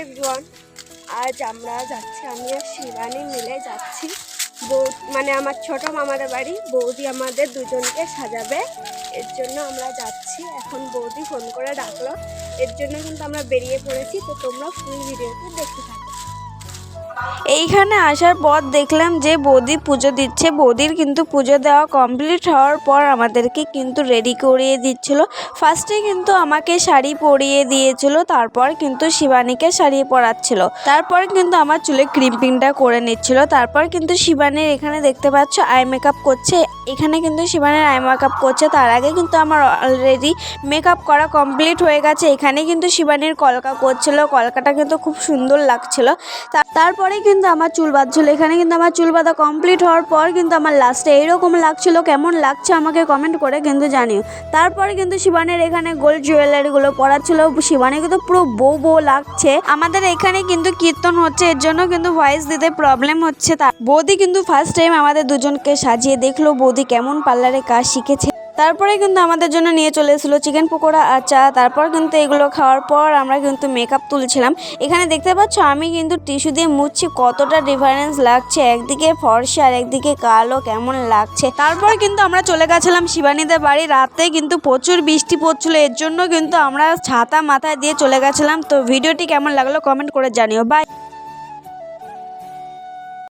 Everyone, আজ আমরা যাচ্ছি, আমি আর শিবানী মিলে যাচ্ছি মানে আমার ছোট মামাদের বাড়ি। বৌদি আমাদের দুজনকে সাজাবে, এর জন্য আমরা যাচ্ছি। এখন বৌদি ফোন করে ডাকলো, এর জন্য কিন্তু আমরা বেরিয়ে পড়েছি। তো তোমরা ফুল ভিডিওতে দেখতে থাকো। এইখানে আসার পর দেখলাম যে বৌদি পুজো দিচ্ছে। বৌদির কিন্তু পুজো দেওয়া কমপ্লিট হওয়ার পর আমাদেরকে কিন্তু রেডি করিয়ে দিচ্ছিল। ফার্স্টে কিন্তু আমাকে শাড়ি পরিয়ে দিয়েছিল, তারপর কিন্তু শিবানীকে শাড়ি পরাচ্ছিল, তারপর কিন্তু আমার চুলে ক্রিম্পিংটা করে নিচ্ছিল। তারপর কিন্তু শিবানীর এখানে দেখতে পাচ্ছ আই মেকআপ করছে। এখানে কিন্তু শিবানীর আই মেকআপ করছে, তার আগে কিন্তু আমার অলরেডি মেকআপ করা কমপ্লিট হয়ে গেছে। এখানে কিন্তু শিবানীর কলকা করছিল, কলকাটা কিন্তু খুব সুন্দর লাগছিল। তারপরে কিন্তু আমার চুল বাঁধছিল। এখানে কিন্তু আমার চুল বাঁধা কমপ্লিট হওয়ার পর কিন্তু আমার লাস্টে এইরকম লাগছিল। কেমন লাগছে আমাকে কমেন্ট করে কিন্তু জানিও। তারপরে কিন্তু শিবানীর এখানে গোল্ড জুয়েলারিগুলো পরাচ্ছিল। শিবানী কিন্তু পুরো বউ বউ লাগছে। আমাদের এখানে কিন্তু কীর্তন হচ্ছে, এর জন্য কিন্তু ভয়েস দিতে প্রবলেম হচ্ছে। বৌদি কিন্তু ফার্স্ট টাইম আমাদের দুজনকে সাজিয়ে দেখলো বৌদি কেমন পার্লারে কাজ শিখেছে। তারপরে কিন্তু আমাদের জন্য নিয়ে চলে এসেছিলো চিকেন পকোড়া আর চা। তারপর কিন্তু এগুলো খাওয়ার পর আমরা কিন্তু মেকআপ তুলছিলাম। এখানে দেখতে পাচ্ছ আমি কিন্তু টিস্যু দিয়ে মুছছি, কতটা ডিফারেন্স লাগছে, একদিকে ফর্সা আর একদিকে কালো, কেমন লাগছে। তারপর কিন্তু আমরা চলে গেছিলাম শিবানীদের বাড়ি। রাতে কিন্তু প্রচুর বৃষ্টি পড়ছিল, এর জন্য কিন্তু আমরা ছাতা মাথায় দিয়ে চলে গেছিলাম। তো ভিডিওটি কেমন লাগলো কমেন্ট করে জানিও। বাই।